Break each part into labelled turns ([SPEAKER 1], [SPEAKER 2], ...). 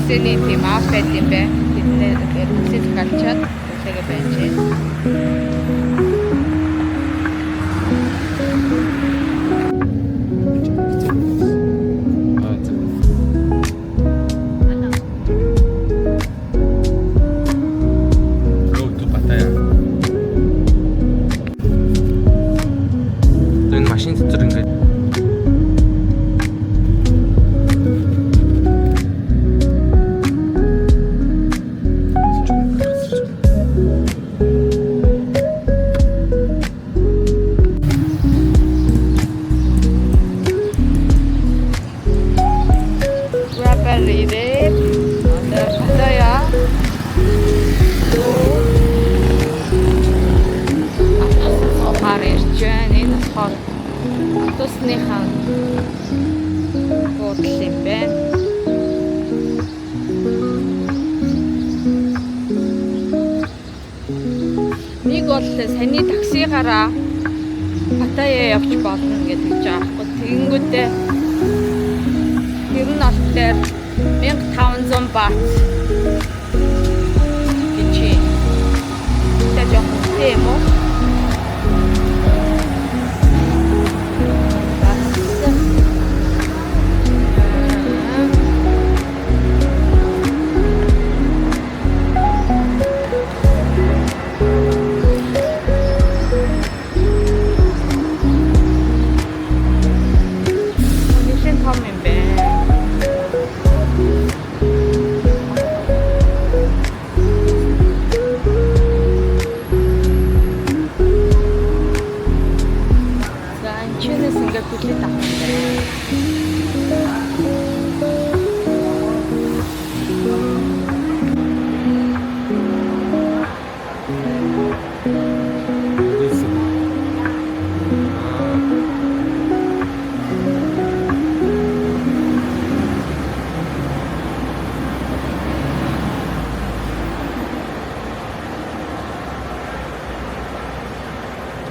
[SPEAKER 1] таксины тийм аав байт юм бэ. Тэднээ таксиг галчаад тэгээ байж байна.
[SPEAKER 2] Машин дотор ингээд
[SPEAKER 1] Rapper ada Pattaya. Харж байна. Энэ болохоор тусныхаа буудал юм байна. Нэг бол саний таксигаараа Паттая явж болно гэдэг жаахгүй. Тэгэнгүүтээ ер нь аль дээр 1500 бат гэж жоохон үстэй юм уу?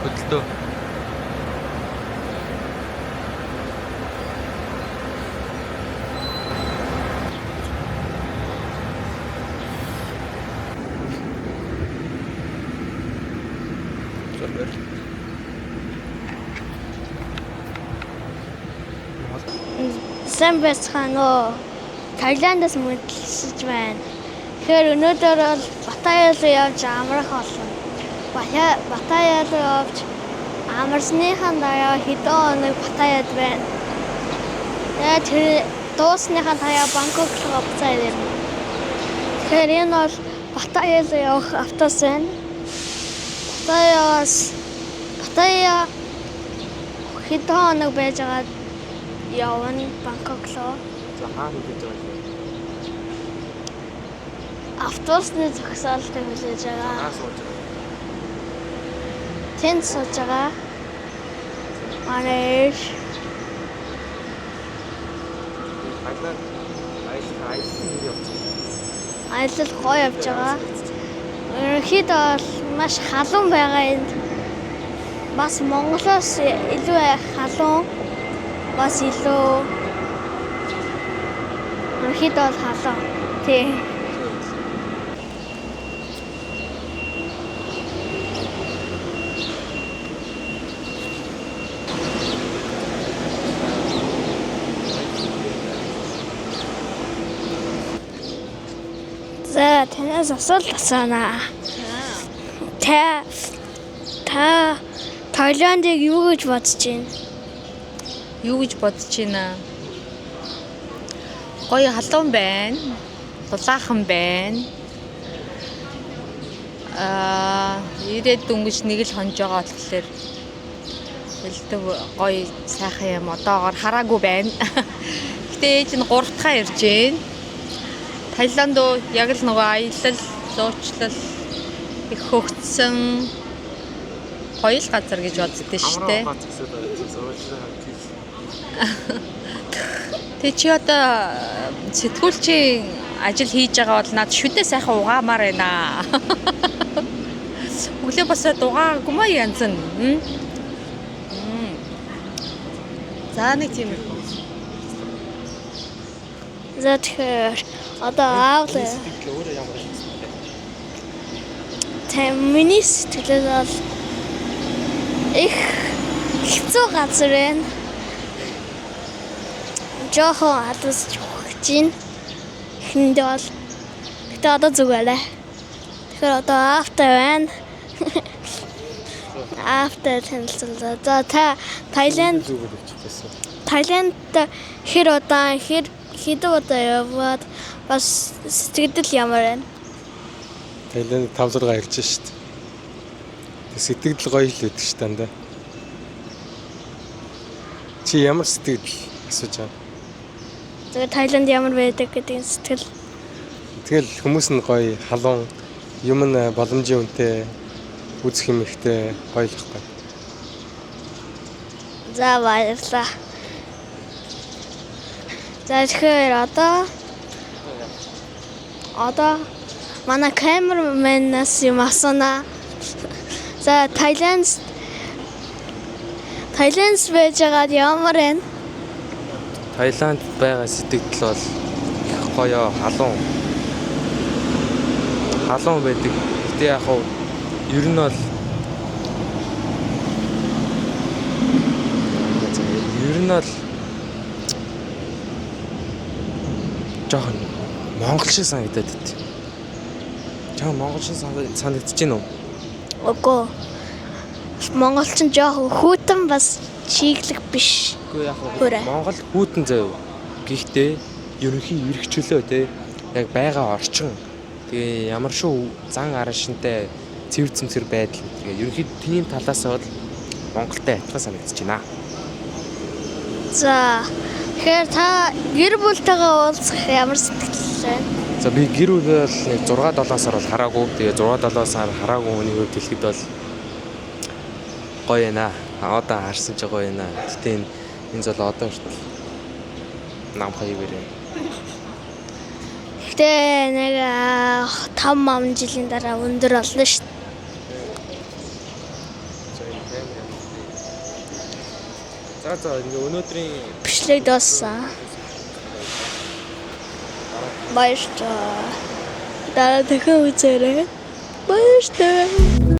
[SPEAKER 2] хөдөлтөө.
[SPEAKER 3] Сайн байцгаана. Таиландаас мөдлөж байна. Тэгэхээр өнөөдөр бол Паттая руу явж амрах болно. Паттая руу явж амарсныхаа дараа хэдэн хоног Паттаяд байна. Тэгээд тэр дуусныхаа дараа Бангкок руу буцаад ирнэ. Тэгэхээр энэ бол Паттая руу явах автобус байна. Паттая хэдэн хоног байж байгаа явна Бангкок руу.
[SPEAKER 2] За хаана хийж байгаа юм?
[SPEAKER 3] Автобусны зогсоолтой хүлээж байгаа.
[SPEAKER 2] Сууж байгаа.
[SPEAKER 3] Тэнд сууж байгаа. Манай
[SPEAKER 2] Хайлаа айсан явж байгаа.
[SPEAKER 3] аялал гоё явж байгаа. Ерөнхийдөө бол маш халуун байгаа энд. Бас Монголоос илүү халуун. Бас илүү ерөнхийдөө бол халуун. Тий. За танаас асуулт асуунаа. Та Таиландыг юу гэж бодож байна?
[SPEAKER 1] Юу гэж бодож байна? Гоё халуун байна. Дулаахан байна. Ирээд дөнгөж нэг л хонж байгаа болохоор элдв гоё сайхан юм одоогоор хараагүй байна. Гэтэ ээж нь 3 дахь ирж байна. Таиланд яг л нөгөө аялал, зуучлал их хөгжсөн гоё л газар гэж боддөө шүү дээ. Тэ чи одоо сэтгүүлчийн ажил хийж байгаа бол над шүдээ сайхан угаамаар байна. Өглөө бас угаагүй маа янз нь. За нэг тийм.
[SPEAKER 3] За тэгэхээр одоо аав
[SPEAKER 2] Өөрөө ямар юм бэ?
[SPEAKER 3] миний сэтгэлээр бол их хэцүү газар байна. Жохон хадас өгч байна. Эхэндээ бол гэтээ одоо зүгээрээ. Тэгэхээр одоо аавтай байна. Аавтай танилцлаа. За та Таиланд
[SPEAKER 2] Зүгээр өгчихсэн.
[SPEAKER 3] Таиланд хэдэн удаа яваад бас сэтгэл ямар байна?
[SPEAKER 4] Таиланд 5-6 ирж шít. Сэтгэл гоё л байдаг ш тандаа. Чи ямар сэтгэл асууж байгаа?
[SPEAKER 3] Тэгээ Таиланд ямар байдаг гэдэг сэтгэл.
[SPEAKER 4] Тэгэл хүмүүс нь гоё, халуун, юм нь боломжийн үнэтэй, үзэх юм ихтэй гоё л хэвээр.
[SPEAKER 3] За баярлалаа. За тэгэхээр одоо манай камераменаас юм асууна. За Таиланд байж байгаад ямар байна?
[SPEAKER 2] Таиланд байгаа сэтгэл бол их гоё, халуун байдаг. Гэтэ яг хав ер нь бол жоохон монгол шиг санагдаад байт. Жаа монгол шиг санагдаж байна уу?
[SPEAKER 3] Үгүй. Монголчин жоох хүүтэн бас чиглэг биш.
[SPEAKER 2] Үгүй яг
[SPEAKER 3] Хүрээ.
[SPEAKER 2] Монгол хүүтэн заяа. Гэхдээ ерөнхий эрхчлөө те яг байгаа орчин тэгээ ямар шүү зан арашинтай цэвэр цэмцэр байдал тэгээ ерөнхий тийм талаас бол Монголтай адилхан санагдаж байна.
[SPEAKER 3] За тэгэхээр та гэр бүлтэйгээ уулзах ямар сэтгэл байна?
[SPEAKER 2] За би гэр бүл бол нэг 6-7 сар бол хараагүй. Тэгээ 6-7 сар хараагүй хүний хувьд хэлэхэд бол гоё байна. Одоо харсан ч гоё байна. Гэтэ энэ зол одоо хүртэл нам хаяг байна.
[SPEAKER 3] Гэтэ нэг 5 жилийн дараа өндөр болно шүү дээ.
[SPEAKER 2] За өнөөдрийн
[SPEAKER 3] Бичлэг дууссан. Баярлалаа. Дараа дахин үзээрэй. Баярлалаа.